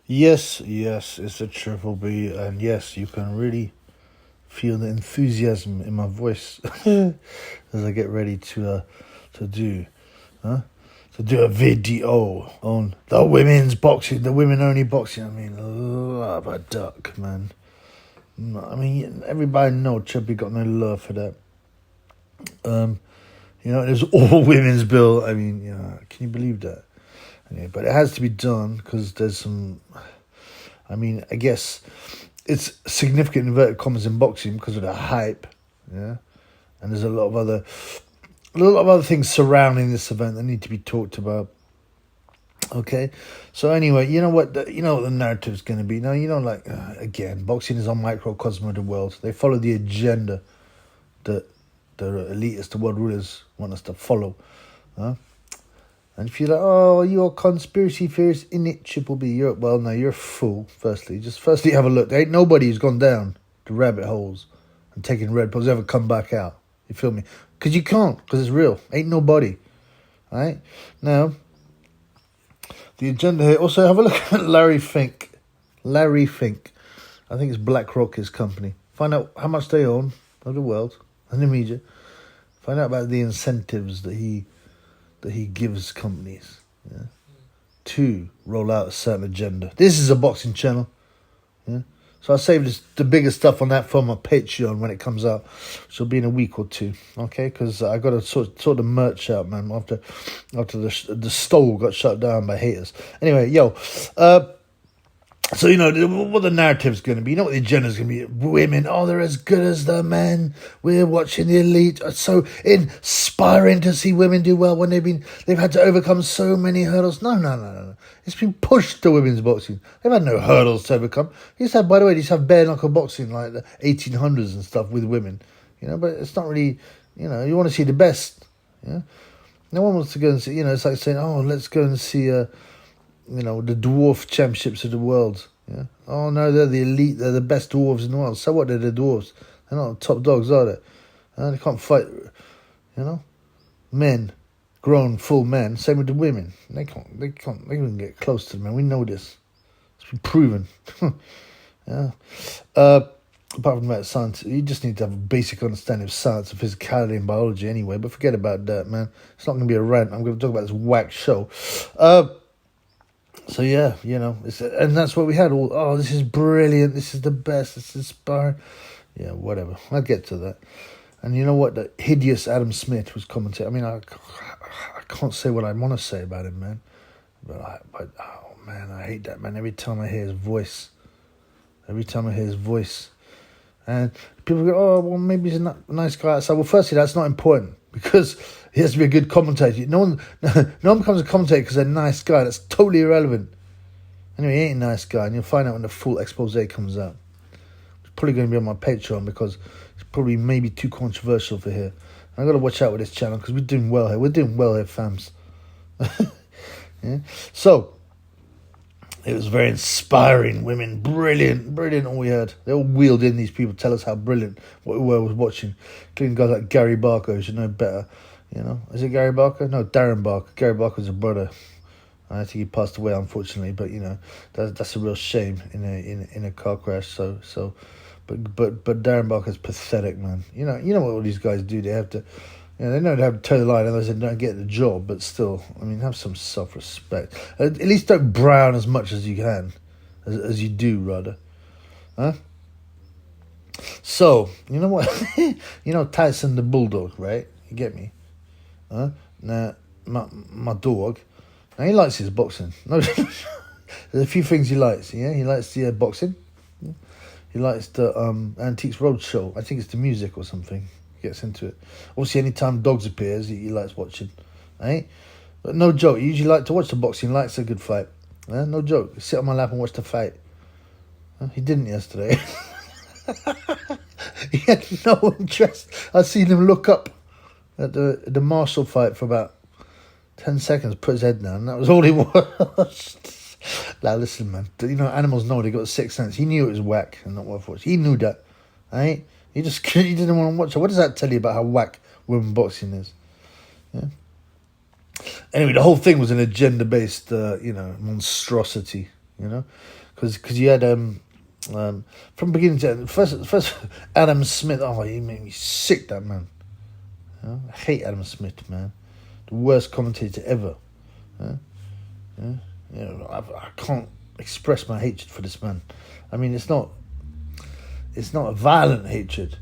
Yes, yes, it's a triple B, and yes, you can really feel the enthusiasm in my voice as I get ready to do, huh? To do a video on the women's boxing, the women only boxing. I mean, love a duck, man. I mean, everybody know Chubby got no love for that. There's all women's bill. I mean, can you believe that? Yeah, but it has to be done because there's some. I mean, I guess it's significant inverted commas in boxing because of the hype, yeah. And there's a lot of other things surrounding this event that need to be talked about. Okay, so anyway, you know what the narrative's going to be. Now, again, boxing is a microcosm of the world. They follow the agenda that the elitists, the world rulers, want us to follow. Huh? And if you're like, oh, you're a conspiracy theorist, in it, Triple B, you're a fool, firstly. Just firstly have a look. There ain't nobody who's gone down the rabbit holes and taken red pills ever come back out. You feel me? Because you can't, because it's real. Ain't nobody. All right? Now, the agenda here, also have a look at Larry Fink. Larry Fink. I think it's BlackRock, his company. Find out how much they own of the world and the media. Find out about the incentives that he gives companies, to roll out a certain agenda. This is a boxing channel, so I'll save the bigger stuff on that for my Patreon when it comes out, which will be in a week or two, okay? Because I got to sort the merch out, man, after the stole got shut down by haters. Anyway, so, what the narrative's going to be. You know what the agenda's going to be. Women, they're as good as the men. We're watching the elite. It's so inspiring to see women do well when they've had to overcome so many hurdles. No. It's been pushed to women's boxing. They've had no hurdles to overcome. They used to have bare knuckle boxing like the 1800s and stuff with women. But it's not really, you want to see the best. Yeah. No one wants to go and see, it's like saying, let's go and see the dwarf championships of the world. Yeah. Oh no, they're the elite. They're the best dwarves in the world. So what? They're the dwarves. They're not the top dogs, are they? They can't fight. Men, grown full men. Same with the women. They can't. They can get close to the men. We know this. It's been proven. Yeah. Apart from that, science, you just need to have a basic understanding of science and physicality and biology anyway. But forget about that, man. It's not going to be a rant. I'm going to talk about this whack show. So yeah, and that's what we had. This is brilliant. This is the best. This is inspiring. Yeah, whatever. I'll get to that. And you know what? The hideous Adam Smith was commenting. I mean, I can't say what I want to say about him, man. But I hate that, man. Every time I hear his voice. And people go, well, maybe he's a nice guy outside. Well, firstly, that's not important because he has to be a good commentator. No one becomes a commentator because they're a nice guy. That's totally irrelevant. Anyway, he ain't a nice guy, and you'll find out when the full expose comes out. It's probably going to be on my Patreon because it's probably maybe too controversial for here. And I've got to watch out with this channel because we're doing well here. We're doing well here, fams. Yeah? So, it was very inspiring. Women, brilliant all we had. They all wheeled in, these people, tell us how brilliant what we were watching. Including guys like Gary Barker, who should know better. Is it Gary Barker? No, Darren Barker. Gary Barker's a brother. I think he passed away, unfortunately. But that's a real shame in a car crash. But Darren Barker's pathetic, man. You know what all these guys do. They have to. They know they have to toe the line, otherwise they don't get the job. But still, I mean, have some self-respect. At least don't brown as much as you can, as you do, rather. Huh? So, you know what? Tyson the Bulldog, right? You get me? Huh? Now, my dog, now he likes his boxing. No, there's a few things he likes, yeah? He likes the boxing. He likes the Antiques Roadshow. I think it's the music or something. Gets into it. Obviously, anytime dogs appears, he likes watching, right? But no joke, he usually likes to watch the boxing. He likes a good fight. No joke. Sit on my lap and watch the fight. He didn't yesterday. He had no interest. I seen him look up at the Marshal fight for about 10 seconds, put his head down, and that was all he watched. Now listen, man. Animals know they got a sixth sense. He knew it was whack and not worth watching. He knew that, right? He didn't want to watch it. What does that tell you about how whack women boxing is? Yeah. Anyway, the whole thing was an agenda-based, monstrosity. you know, because you had from beginning to end, first Adam Smith. Oh, he made me sick, that man. You know? I hate Adam Smith, man. The worst commentator ever. Yeah? You know, I can't express my hatred for this man. I mean, it's not a violent hatred,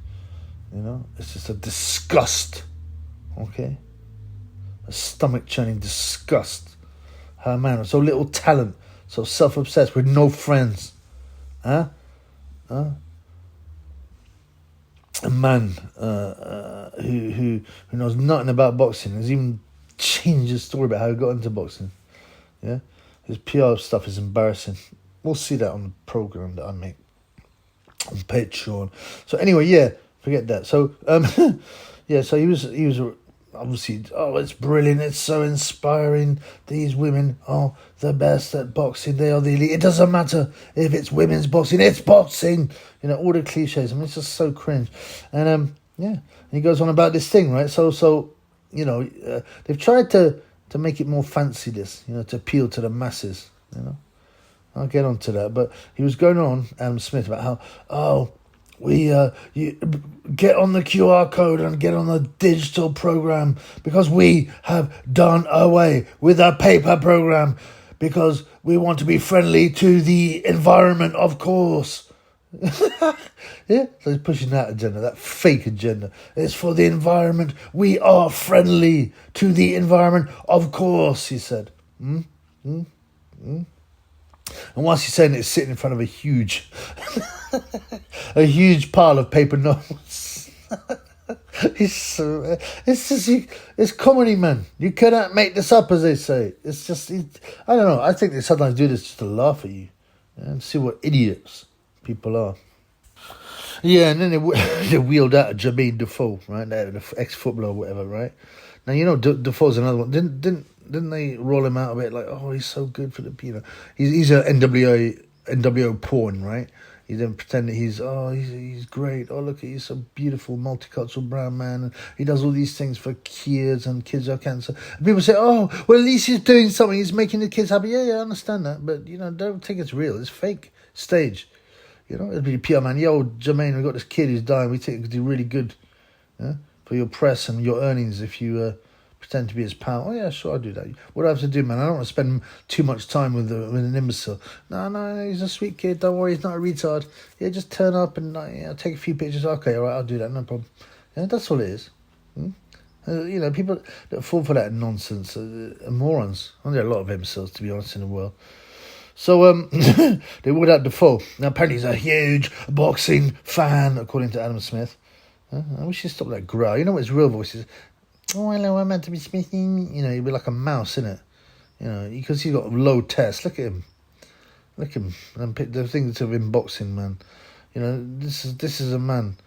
you know. It's just a disgust, okay? A stomach-churning disgust. Her man with so little talent, so self-obsessed, with no friends, huh? A man who knows nothing about boxing has even changed his story about how he got into boxing. Yeah, his PR stuff is embarrassing. We'll see that on the program that I make on Patreon. So anyway, yeah, forget that. So yeah, so he was obviously, oh, it's brilliant, it's so inspiring. These women are the best at boxing. They are the elite. It doesn't matter if it's women's boxing, it's boxing. You know, all the cliches. I mean, it's just so cringe. And yeah, and he goes on about this thing, right? So you know, they've tried to make it more fancy, this, you know, to appeal to the masses, you know. I'll get on to that. But he was going on, Adam Smith, about how, oh, you get on the QR code and get on the digital program because we have done away with a paper program because we want to be friendly to the environment, of course. Yeah, so he's pushing that agenda, that fake agenda. It's for the environment. We are friendly to the environment, of course, he said. And whilst he's saying it, it's sitting in front of a huge pile of paper notes. It's comedy, man. You cannot make this up, as they say. It's just, I don't know. I think they sometimes do this just to laugh at you and see what idiots people are. Yeah, and then they wheeled out Jermaine Defoe, right? The ex-footballer or whatever, right? Now, you know, Defoe's another one. Didn't they roll him out a bit like, oh, he's so good for the, you know, he's a NWO porn, right? He then pretend that he's great. Oh, look, he's so beautiful, multicultural brown man. And he does all these things for kids, and kids have cancer. And people say, oh, well, at least he's doing something. He's making the kids happy. Yeah, I understand that. But, you know, don't think it's real. It's fake stage. You know, it'd be PR man. Yo, Jermaine, we got this kid who's dying. We think it could do really good, yeah, for your press and your earnings if you pretend to be his pal. Oh yeah, sure, I'll do that. What do I have to do, man? I don't want to spend too much time with an imbecile. No, he's a sweet kid. Don't worry, he's not a retard. Yeah, just turn up and take a few pictures. Okay, all right, I'll do that. No problem. Yeah, that's all it is. You know, people that fall for that nonsense are morons. And there are a lot of imbeciles, to be honest, in the world. So they wheeled out Defoe. Now apparently he's a huge boxing fan, according to Adam Smith. I wish he'd stop that growl. You know what his real voice is? Oh, hello, I'm meant to be speaking. You know, he'd be like a mouse, innit? You know, because he's got low test. Look at him. And the things of him boxing, man. You know, this is a man.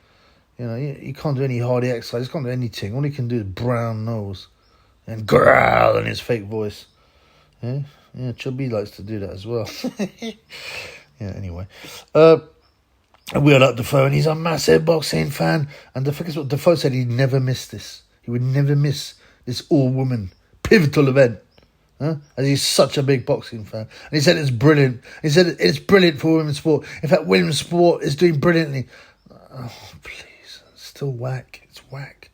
You know, he can't do any hardy exercise. He can't do anything. All he can do is brown nose and growl in his fake voice. Yeah. Yeah, Chubby likes to do that as well. Yeah, anyway. I wheeled up Defoe, and he's a massive boxing fan. And guess what Defoe said? He'd never miss this. He would never miss this all-woman pivotal event. As he's such a big boxing fan. And he said it's brilliant. He said it's brilliant for women's sport. In fact, women's sport is doing brilliantly. Oh, please. It's still whack. It's whack.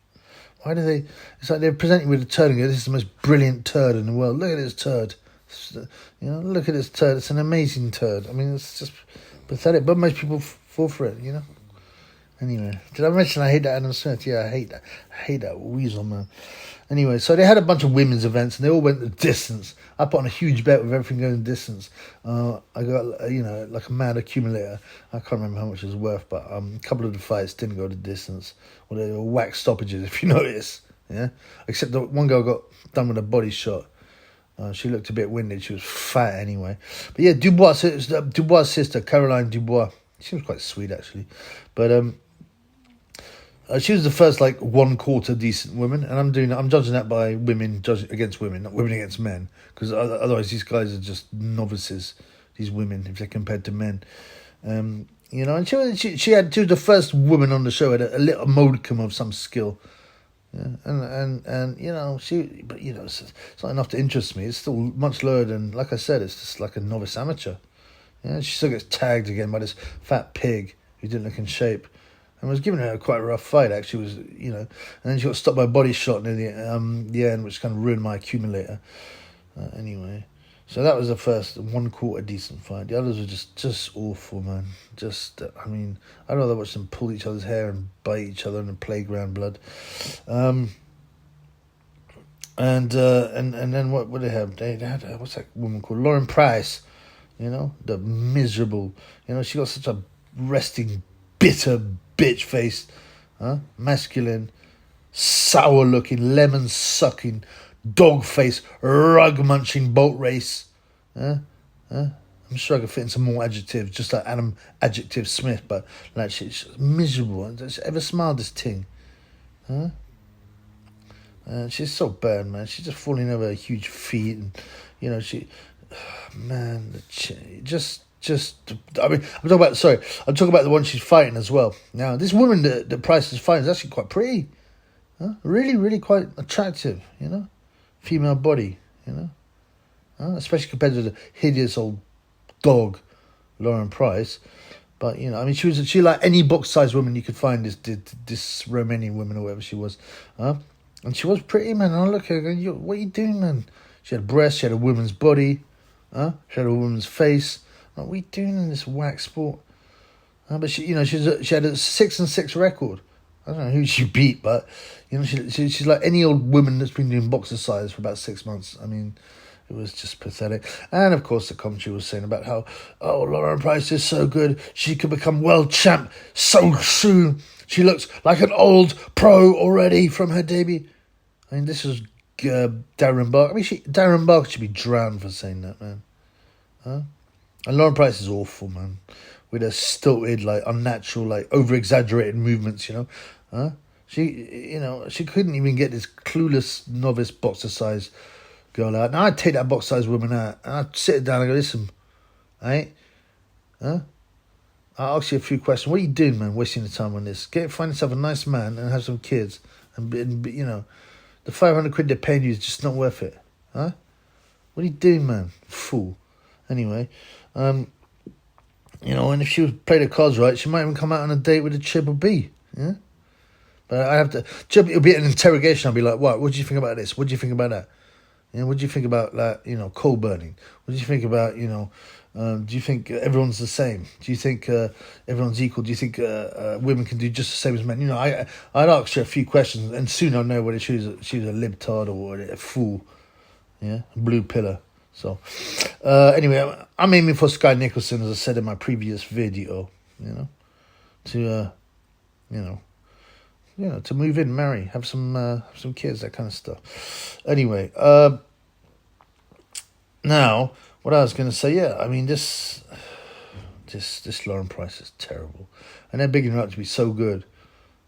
Why do they... It's like they're presenting with a turd and go, this is the most brilliant turd in the world. Look at this turd. You know, look at this turd. It's an amazing turd. I mean, it's just pathetic. But most people fall for it, you know. Anyway, did I mention I hate that Adam Smith? Yeah, I hate that weasel, man. Anyway, so they had a bunch of women's events, and they all went the distance. I put on a huge bet with everything going the distance. I got, you know, like a mad accumulator. I can't remember how much it was worth, but a couple of the fights didn't go the distance. Well, they were whack stoppages, if you notice. Yeah, except the one girl got done with a body shot. She looked a bit winded. She was fat anyway. But yeah, Dubois' sister, Caroline Dubois. She was quite sweet, actually. But she was the first, like, 1/4 decent woman. And I'm judging that by women against women, not women against men. Because otherwise these guys are just novices, these women, if they're compared to men. You know, and she was the first woman on the show, had a little modicum of some skill. Yeah, and you know, it's not enough to interest me. It's still much lower than, like I said, it's just like a novice amateur. Yeah, she still gets tagged again by this fat pig who didn't look in shape, and was giving her quite a rough fight. Actually, was and then she got stopped by a body shot near the end, which kind of ruined my accumulator. Anyway, so that was the first 1/4 decent fight. The others were just awful, man. I mean, I'd rather watch them pull each other's hair and bite each other in the playground blood. And then what would they have? They had what's that woman called? Lauren Price. The miserable. She got such a resting, bitter bitch face, masculine, sour looking, lemon sucking, dog face, rug munching boat race. I'm sure I could fit in some more adjectives, just like Adam Adjective Smith, but like she's miserable. Does she ever smiled this thing? She's so bad, man. She's just falling over her huge feet, and man, I mean, I'm talking about the one she's fighting as well. Now, this woman that Price is fighting is actually quite pretty, really, really quite attractive. Female body, especially compared to the hideous old dog, Lauren Price. But I mean, she like any box-sized woman you could find. This Romanian woman or whatever she was, and she was pretty, man. And I look at her, going, what are you doing, man? She had breasts, she had a woman's body, she had a woman's face. Like, what are you doing in this whack sport? But she had a 6-6 record. I don't know who she beat, but she's like any old woman that's been doing boxercise for about 6 months. I mean, it was just pathetic. And of course, the commentary was saying about how, Lauren Price is so good, she could become world champ so soon. She looks like an old pro already from her debut. I mean, this was Darren Barker. I mean, Darren Barker should be drowned for saying that, man. And Lauren Price is awful, man. With her stilted, like unnatural, like over-exaggerated movements, She couldn't even get this clueless novice boxer-size girl out. Now I'd take that box-size woman out and I'd sit her down and go, listen, I'll ask you a few questions. What are you doing, man, wasting the time on this? Find yourself a nice man and have some kids. And the 500 quid they're paying you is just not worth it. What are you doing, man? Fool. Anyway, and if she would play the cards right, she might even come out on a date with a Triple B. Yeah? But I have to... It'll be an interrogation. I'll be like, what do you think about this? What do you think about that? What do you think about that, coal burning? What do you think about, do you think everyone's the same? Do you think everyone's equal? Do you think women can do just the same as men? I'd ask her a few questions, and soon I'll know whether she was a libtard or a fool. Yeah, blue pillar. So, anyway, I'm aiming for Sky Nicholson, as I said in my previous video, to move in, marry, have some kids, that kind of stuff. Anyway, now, what I was going to say, I mean, this Lauren Price is terrible. And they're bigging her up to be so good.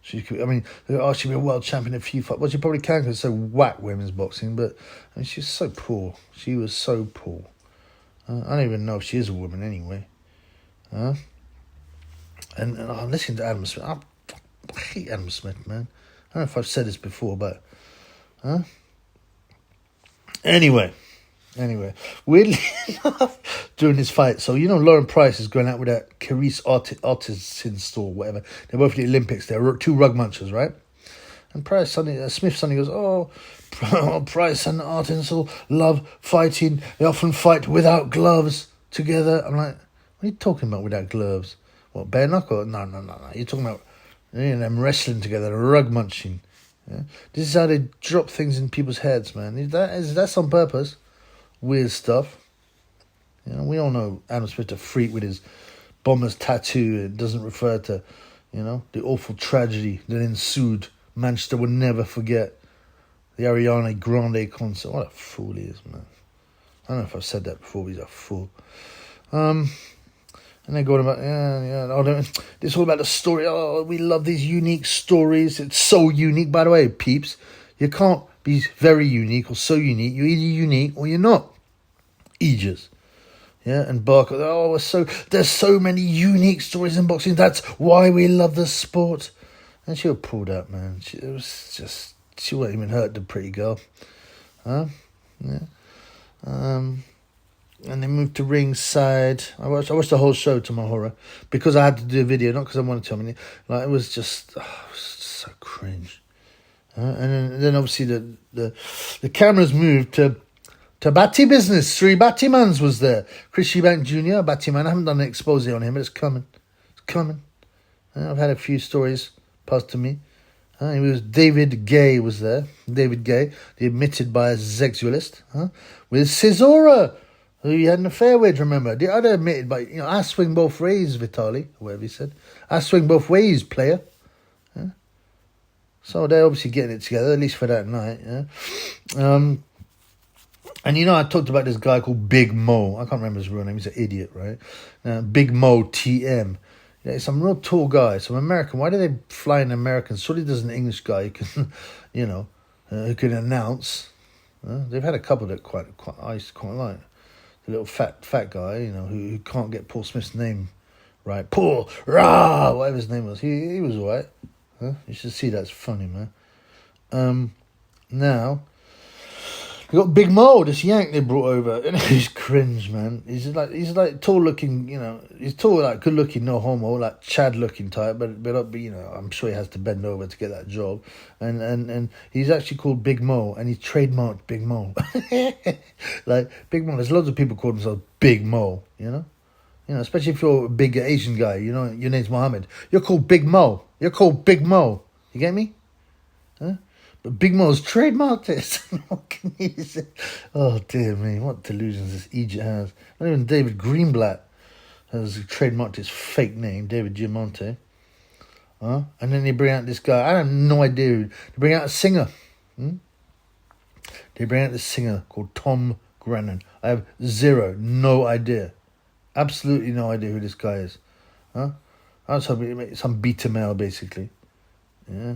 She'd be a world champion in a few fights. Well, she probably can because it's so whack women's boxing, but I mean, she's so poor. She was so poor. I don't even know if she is a woman anyway. And I'm listening to Adam Smith. I hate Adam Smith, man. I don't know if I've said this before, but... Anyway, weirdly enough, during this fight, so Lauren Price is going out with that Carice Artisan store, whatever. They're both at the Olympics. They're two rug munchers, right? And Smith suddenly goes, Price and Artisan love fighting. They often fight without gloves together. I'm like, what are you talking about without gloves? What, bare knuckle? No. You're talking about them wrestling together, rug munching. Yeah? This is how they drop things in people's heads, man. That's on purpose. Weird stuff. We all know Adam Smith a freak with his bomber's tattoo. It doesn't refer to, the awful tragedy that ensued. Manchester will never forget the Ariana Grande concert. What a fool he is, man. I don't know if I've said that before, but he's a fool. And they're going about, it's all about the story. Oh, we love these unique stories. It's so unique. By the way, peeps, you can't be very unique or so unique. You're either unique or you're not. Aegis. Yeah, and Barker, there's so many unique stories in boxing. That's why we love the sport. And she was pulled out, man. She wasn't even hurt, the pretty girl. Yeah. and they moved to ringside. I watched the whole show to my horror because I had to do a video, not because I wanted to. I mean, like it was just so cringe. And then obviously the cameras moved to Batty business. Three Battymans was there. Chris Eubank Jr., Battyman. I haven't done an expose on him, but it's coming. It's coming. I've had a few stories passed to me. It was David Gay was there. David Gay, the admitted bisexualist. With Cesora, who he had an affair with, remember. The other admitted by, I swing both ways, Vitali, or whatever he said. I swing both ways, player. So they're obviously getting it together, at least for that night. And I talked about this guy called Big Mo. I can't remember his real name. He's an idiot, right? Big Mo TM. Yeah, some real tall guy, some American. Why do they fly an American? Surely there's an English guy who can, who can announce. They've had a couple that I used to quite like. The little fat guy, who can't get Paul Smith's name right. Paul, rah, whatever his name was. He was all right. You should see that's funny, man. Now, we got Big Mo, this yank they brought over. And he's cringe, man. He's like tall looking, he's tall, like good looking, no homo, like Chad looking type, but I'm sure he has to bend over to get that job. And he's actually called Big Mo, and he's trademarked Big Mo. Like Big Mo, there's loads of people call themselves Big Mo, especially if you're a big Asian guy, your name's Mohammed. You're called Big Mo. You're called Big Mo. You get me? But Big Mo's trademarked it. What can you say? Oh, dear me. What delusions this Egypt has. Not even David Greenblatt has trademarked his fake name, David Giamonte. And then they bring out this guy. I have no idea. They bring out a singer. They bring out this singer called Tom Grennan. I have no idea. Absolutely no idea who this guy is. I was hoping some beta male, basically. Yeah.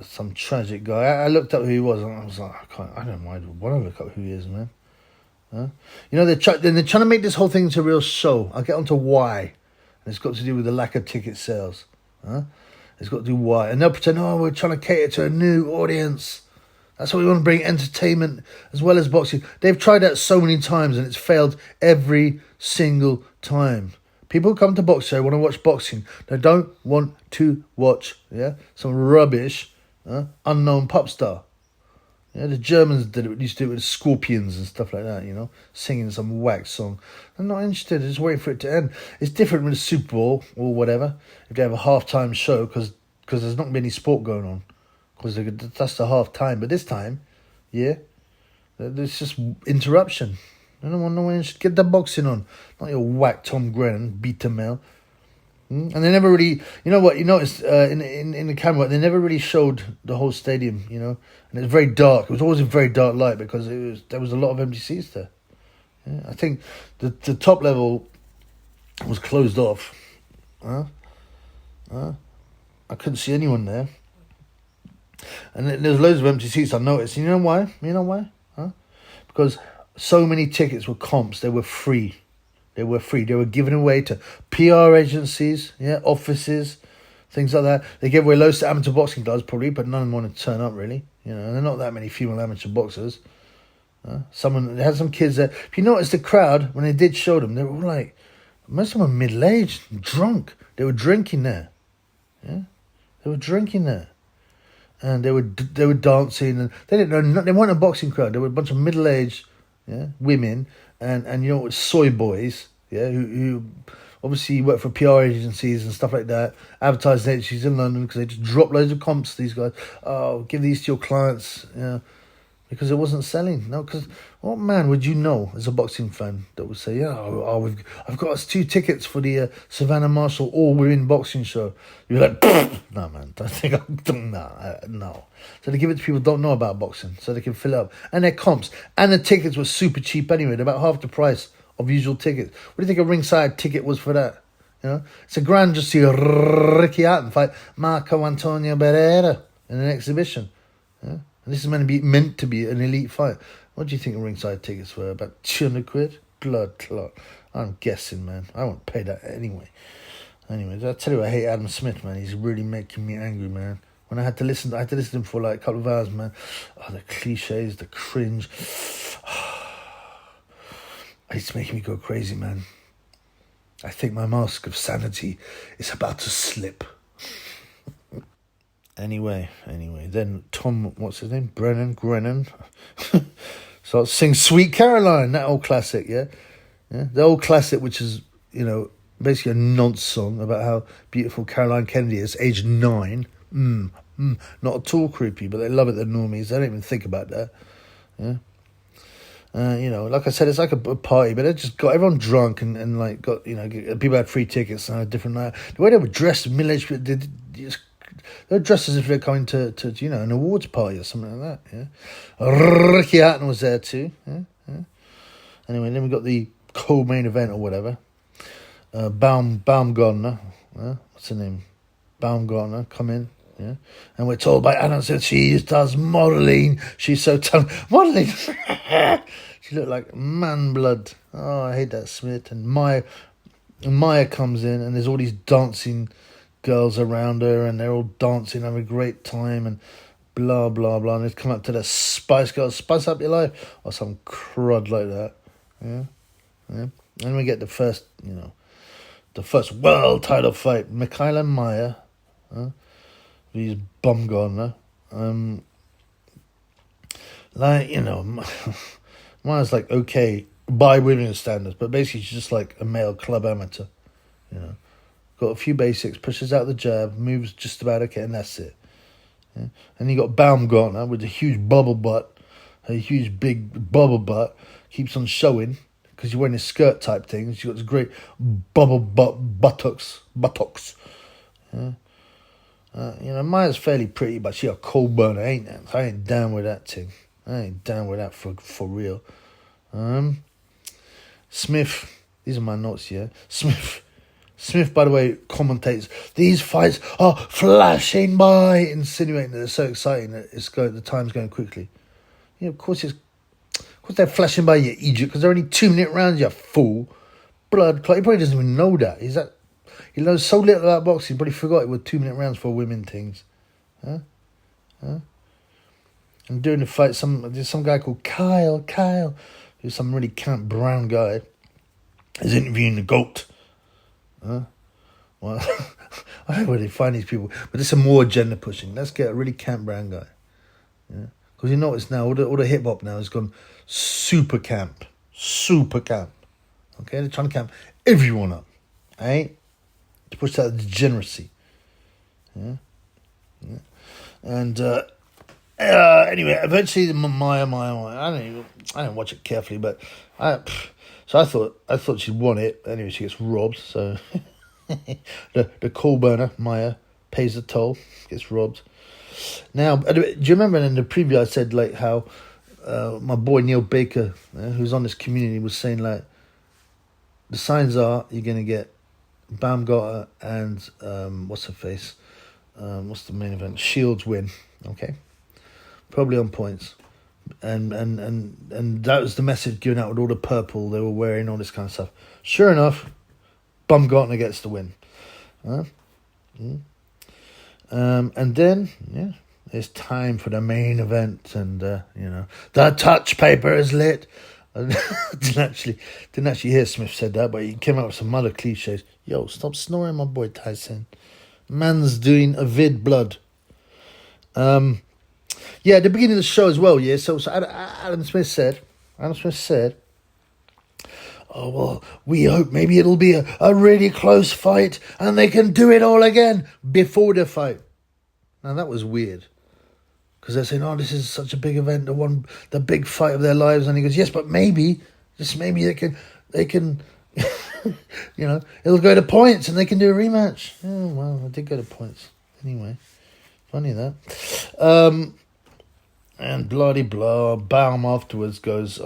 Some tragic guy. I looked up who he was, and I was like, I don't want to look up who he is, man. They're trying to make this whole thing into a real show. I'll get on to why. And it's got to do with the lack of ticket sales. It's got to do why. And they'll pretend, we're trying to cater to a new audience. That's why we want to bring entertainment as well as boxing. They've tried that so many times, and it's failed every single time. People who come to boxing want to watch boxing. They don't want to watch some rubbish unknown pop star. The Germans used to do it with Scorpions and stuff like that, singing some whack song. I'm not interested. I'm just waiting for it to end. It's different with the Super Bowl or whatever. If they have a halftime show, because there's not going to be any sport going on. Because that's the half time. But this time, there's just interruption. I don't want no one should get the boxing on. Not your whack Tom Grennan, beta male. And they never really, you noticed in the camera, they never really showed the whole stadium, and it was very dark. It was always a very dark light because there was a lot of empty seats there. I think the top level was closed off. I couldn't see anyone there. And there's loads of empty seats I noticed. You know why? Because so many tickets were comps. They were free. They were given away to PR agencies, offices, things like that. They gave away loads to amateur boxing clubs probably, but none of them wanted to turn up really. There are not that many female amateur boxers. They had some kids there. If you notice the crowd, when they did show them, they were all like, most of them were middle-aged, drunk. They were drinking there. They were drinking there. And they were dancing, and they didn't know. They weren't a boxing crowd. They were a bunch of middle-aged women, and soy boys, who obviously work for PR agencies and stuff like that, advertising agencies in London, because they just drop loads of comps to these guys. Oh, give these to your clients, because it wasn't selling. No, because what man would you know as a boxing fan that would say, I've got us 2 tickets for the Savannah Marshal all-women boxing show. You're like, no, man, don't think no. So they give it to people who don't know about boxing, so they can fill it up. And their comps. And the tickets were super cheap anyway. They're about half the price of usual tickets. What do you think a ringside ticket was for that? It's $1,000 just to see Ricky Hatton fight Marco Antonio Barrera in an exhibition. And this is meant to be an elite fight. What do you think the ringside tickets were? About 200 quid? Blood clot. I'm guessing, man. I won't pay that anyway. Anyways, I tell you, I hate Adam Smith, man. He's really making me angry, man. When I had to listen to him for like a couple of hours, man. Oh, the cliches, the cringe. It's making me go crazy, man. I think my mask of sanity is about to slip. Anyway, then Tom, what's his name? Grennan. So I'll sing Sweet Caroline, that old classic, yeah? The old classic, which is, basically a nonce song about how beautiful Caroline Kennedy is, aged 9. Not at all creepy, but they love it, the normies. They don't even think about that, yeah? Like I said, it's like a party, but they just got everyone drunk and like got, people had free tickets and a different night. The way they were dressed, middle-aged, they're dressed as if they're coming to an awards party or something like that, yeah. Ricky Hatton was there too, yeah. Anyway, then we got the co-main event or whatever. Baumgartner, what's her name? Baumgartner, come in, yeah. And we're told by Anna that she does modelling. She's so modelling. She looked like man blood. Oh, I hate that Smith. And Maya comes in, and there's all these dancing girls around her, and they're all dancing, having a great time, and blah blah blah. And they come up to the Spice Girls, spice up your life, or some crud like that. Yeah. And we get the first, the first world title fight: Michaela Maya, these Baumgartner. Maya's like okay by women's standards, but basically she's just like a male club amateur, Got a few basics, pushes out the jab, moves just about okay, and that's it. Yeah? And you got Baumgartner with a huge bubble butt, a huge big bubble butt, keeps on showing because you're wearing a skirt type thing. She's got this great bubble buttocks. Yeah? Maya's fairly pretty, but she a cold burner, ain't that? I ain't down with that thing. I ain't down with that for real. Smith, these are my notes here. Smith, by the way, commentates, these fights are flashing by, insinuating that they're so exciting that the time's going quickly. Of course they're flashing by, you idiot, because they're only 2-minute rounds, you fool. Blood clot. He probably doesn't even know that. He knows so little about boxing, he probably forgot it were 2-minute rounds for women things. Huh? And during the fight, there's some guy called Kyle, who's some really camp brown guy, is interviewing the GOAT. Well, I don't know where they find these people, but there's some more agenda pushing. Let's get a really camp brown guy. Yeah, because you notice now, all the hip hop now has gone super camp. Okay, they're trying to camp everyone up, to push that degeneracy. Yeah. And anyway, eventually Maya. I don't watch it carefully, but So I thought she'd won it. Anyway, she gets robbed. So the coal burner Maya pays the toll, gets robbed. Now, do you remember in the preview I said like how my boy Neil Baker, who's on this community, was saying like the signs are you're gonna get Baumgartner and what's her face, what's the main event? Shields win, okay, probably on points. And that was the message given out with all the purple they were wearing, all this kind of stuff. Sure enough, Baumgartner gets the win. And then, it's time for the main event, and the touch paper is lit. I didn't actually hear Smith said that, but he came out with some other cliches. Yo, stop snoring, my boy Tyson. Man's doing a vid blood. Yeah, at the beginning of the show as well, yeah. So Adam Smith said, oh, well, we hope maybe it'll be a really close fight and they can do it all again before the fight. Now, that was weird. Because they're saying, oh, this is such a big event, the big fight of their lives. And he goes, yes, but maybe, just maybe they can it'll go to points and they can do a rematch. Oh, well, I did go to points. Anyway, funny that. And blah, Baum afterwards goes,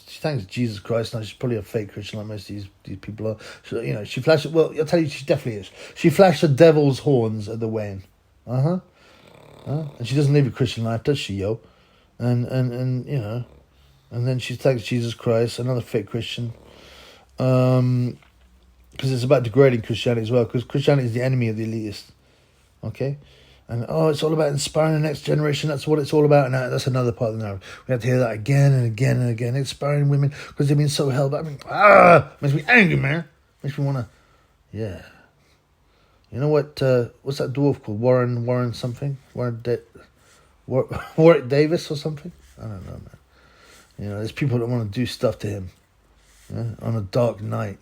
she thanks Jesus Christ. Now, she's probably a fake Christian like most of these people are. So, she flashed, well, I'll tell you, she definitely is. She flashed the devil's horns at the weigh-in. And she doesn't live a Christian life, does she, yo? And then she thanks Jesus Christ, another fake Christian. Because it's about degrading Christianity as well, because Christianity is the enemy of the elitist. Okay? And, it's all about inspiring the next generation. That's what it's all about. And that's another part of the narrative. We have to hear that again and again and again. Inspiring women because they've been so held back. Makes me angry, man. Makes me want to, yeah. You know what? What's that dwarf called? Warren something? Warwick Davis or something? I don't know, man. You know, there's people that want to do stuff to him on a dark night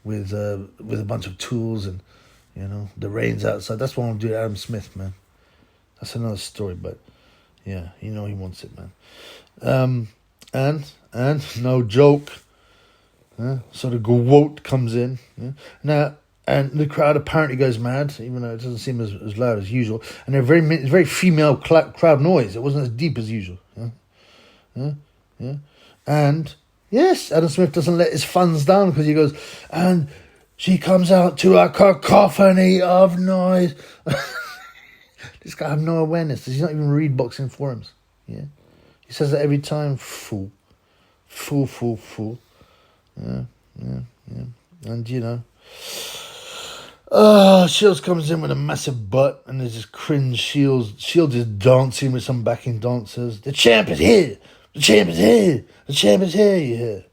with a bunch of tools and, you know, the rain's outside. That's what I want to do to Adam Smith, man. That's another story, but yeah, you know he wants it, man. And no joke. So the GWOT comes in. Now, and the crowd apparently goes mad, even though it doesn't seem as loud as usual. And they're very female crowd noise. It wasn't as deep as usual. Yeah. And yes, Adam Smith doesn't let his funds down because he goes, and she comes out to a cacophony of noise. This guy have no awareness. Does he not even read boxing forums? Yeah, he says that every time. Fool. Yeah. And you know, Shields comes in with a massive butt, and there's this cringe Shields. Shields is dancing with some backing dancers. The champ is here. The champ is here. The champ is here. You hear?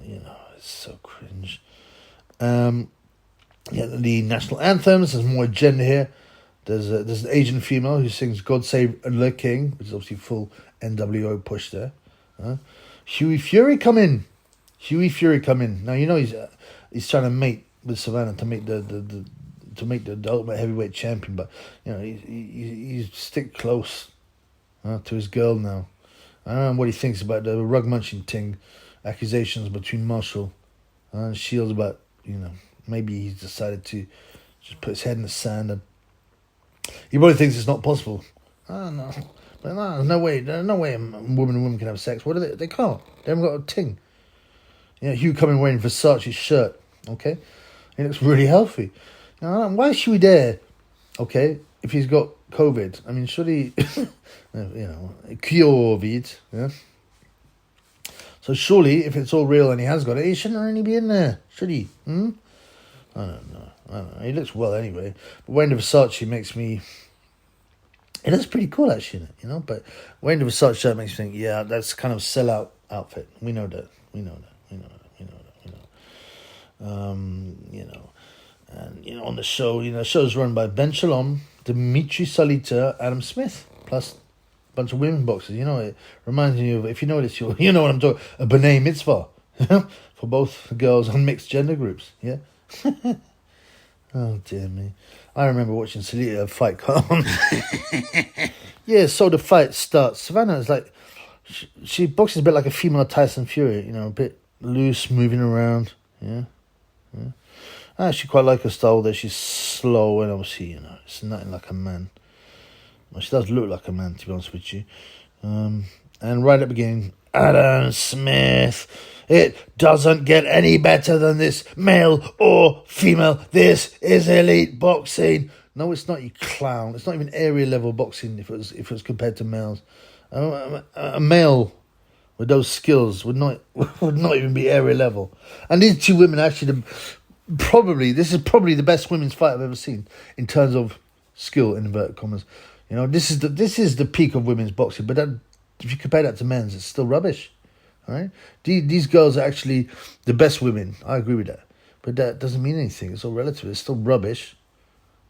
You know, it's so cringe. The national anthems. There's more agenda here. There's an Asian female who sings "God Save the King," which is obviously full NWO push there. Huey Fury come in. Now you know he's trying to mate with Savannah to make the ultimate heavyweight champion, but you know he's stick close to his girl now. I don't know what he thinks about the rug munching thing, accusations between Marshall and Shields about, you know, maybe he's decided to just put his head in the sand, and he probably thinks it's not possible. I don't know. But no, there's no way. There's no way woman and woman can have sex. What are they? They can't. They haven't got a ting. You know, Hugh coming wearing Versace shirt. Okay, he looks really healthy. Now, why is Huey there? Okay, if he's got COVID, I mean, should he? You know, COVID. Yeah. So surely, if it's all real and he has got it, he shouldn't really be in there, should he? I don't know. He looks well anyway. But wearing the Versace makes me. It looks pretty cool, actually, you know. But wearing the Versace shirt makes me think, yeah, that's kind of sellout outfit. We know that. You know. You know, and you know, on the show, you know, the show's run by Ben Shalom, Dimitri Salita, Adam Smith, plus a bunch of women boxers. You know, it reminds me of, if you know this, you know what I'm talking. A B'nai Mitzvah for both girls and mixed gender groups. Yeah. Oh dear me. I remember watching Salita fight Khan. Yeah, so the fight starts. Savannah is like, she boxes a bit like a female Tyson Fury, you know, a bit loose, moving around. Yeah. I actually quite like her style there. She's slow and obviously, you know, it's nothing like a man. Well, she does look like a man, to be honest with you. And right at the beginning, Adam Smith. It doesn't get any better than this, male or female. This is elite boxing. No, it's not, you clown. It's not even area level boxing if it was compared to males. A male with those skills would not even be area level. And these two women actually this is probably the best women's fight I've ever seen in terms of skill, in inverted commas. You know, this is the peak of women's boxing. But if you compare that to men's, it's still rubbish. All right, these girls are actually the best women. I agree with that, but that doesn't mean anything. It's all relative. It's still rubbish.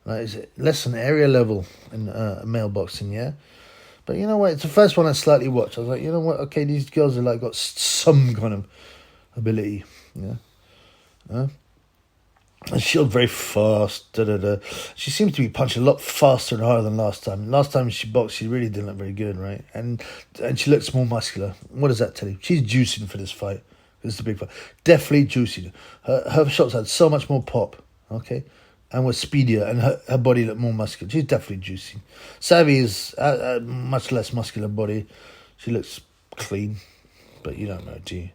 It's less than area level in male boxing, yeah. But you know what? It's the first one I slightly watched. I was like, you know what? Okay, these girls are like got some kind of ability, yeah. And Shield very fast. She seems to be punching a lot faster and harder than last time. Last time she boxed, she really didn't look very good, right? And she looks more muscular. What does that tell you? She's juicing for this fight. This is the big fight. Definitely juicing. Her shots had so much more pop, okay? And was speedier, and her body looked more muscular. She's definitely juicing. Savvy is a much less muscular body. She looks clean, but you don't know, do you?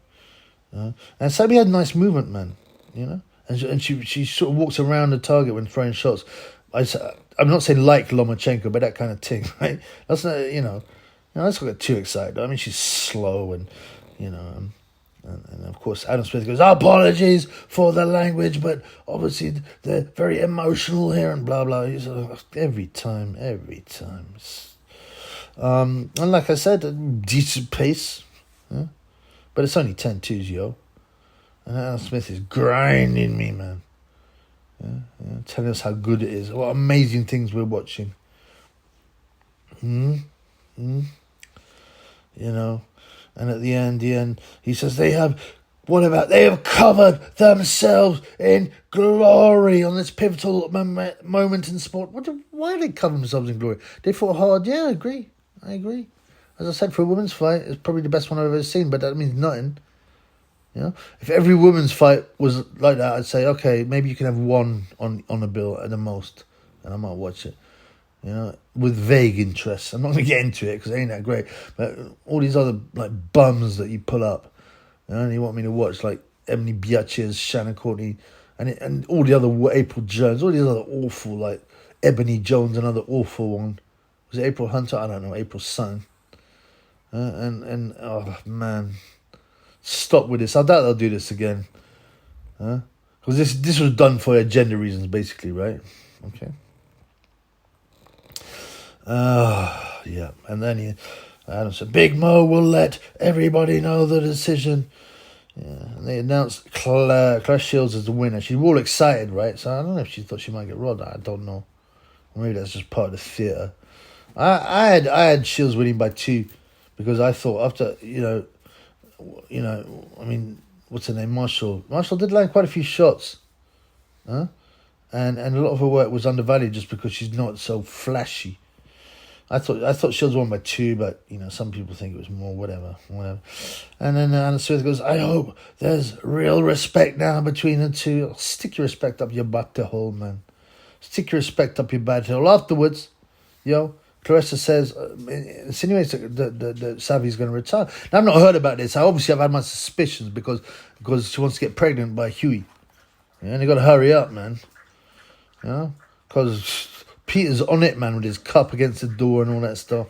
And Savvy had nice movement, man, you know? And she sort of walks around the target when throwing shots. I'm not saying like Lomachenko, but that kind of thing, right? That's not, you know, let's not get too excited. I mean, she's slow and, you know, And of course, Adam Smith goes, apologies for the language, but obviously they're very emotional here and blah, blah. He's every time. And like I said, a decent pace. But it's only 10-2s, yo. And Adam Smith is grinding me, man. Telling us how good it is. What amazing things we're watching. You know. And at the end, he says they have covered themselves in glory on this pivotal moment in sport. Why did they cover themselves in glory? They fought hard. Yeah, I agree. As I said, for a women's fight, it's probably the best one I've ever seen, but that means nothing. You know, if every women's fight was like that, I'd say, okay, maybe you can have one on a bill at the most, and I might watch it. You know, with vague interests. I'm not going to get into it because it ain't that great. But all these other like bums that you pull up, you know, and you want me to watch like Emily Biaches, Shannon Courtney, and all the other April Jones, all these other awful like Ebony Jones, another awful one. Was it April Hunter? I don't know. April Sun. And oh man, stop with this. I doubt they'll do this again. Because this was done for agenda reasons, basically, right? Okay. Yeah, and then Adam said, Big Mo will let everybody know the decision. Yeah, and they announced Claressa Shields as the winner. She's all excited, right? So I don't know if she thought she might get robbed. I don't know. Or maybe that's just part of the theatre. I had Shields winning by 2 because I thought after I mean, what's her name, Marshall did land quite a few shots, and a lot of her work was undervalued just because she's not so flashy. I thought Shields won by 2, but some people think it was more. Whatever. And then Anna Smith goes, I hope there's real respect now between the two. Stick your respect up your butthole, man. Stick your respect up your butthole. Afterwards, Claressa says, insinuates that Savvy's going to retire. Now, I've not heard about this. I've had my suspicions because she wants to get pregnant by Huey. And they got to hurry up, man. Because Peter's on it, man, with his cup against the door and all that stuff.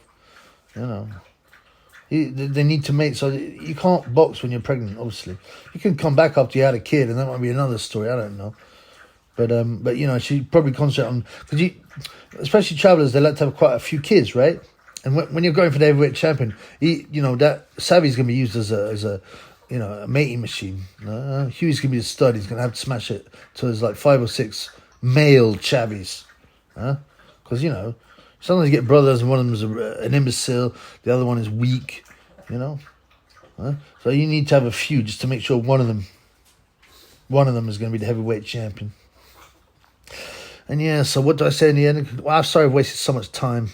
They need to make so you can't box when you're pregnant. Obviously, you can come back after you had a kid, and that might be another story. I don't know, but she probably concentrate on because especially travellers, they like to have quite a few kids, right? And when you're going for the heavyweight champion, that Savvy's gonna be used as a mating machine. Hughie's gonna be a stud. He's gonna have to smash it to there's like 5 or 6 male chavvies. Because, sometimes you get brothers and one of them is an imbecile, the other one is weak, So you need to have a few just to make sure one of them is going to be the heavyweight champion. And so what do I say in the end? Well, I'm sorry I've wasted so much time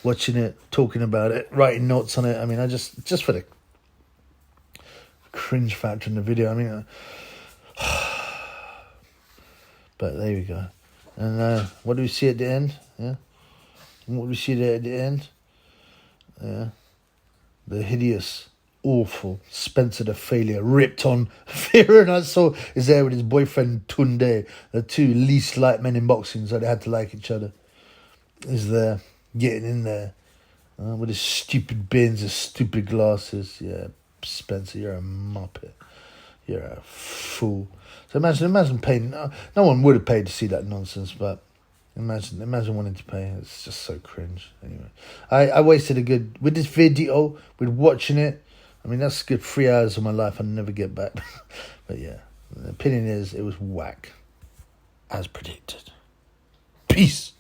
watching it, talking about it, writing notes on it. I mean, I just for the cringe factor in the video. I mean, but there we go. And what do we see at the end? Yeah. What do we see there at the end? Yeah. The hideous, awful Spencer the Failure ripped on Fear and I saw is there with his boyfriend Tunde, the 2 least liked men in boxing, so they had to like each other. Is there getting in there with his stupid bins, his stupid glasses. Yeah, Spencer, you're a muppet. You're a fool. So imagine paying. No one would have paid to see that nonsense, but imagine wanting to pay. It's just so cringe. Anyway, I wasted with this video, with watching it. I mean, that's a good 3 hours of my life I'll never get back. But yeah, the opinion is it was whack, as predicted. Peace.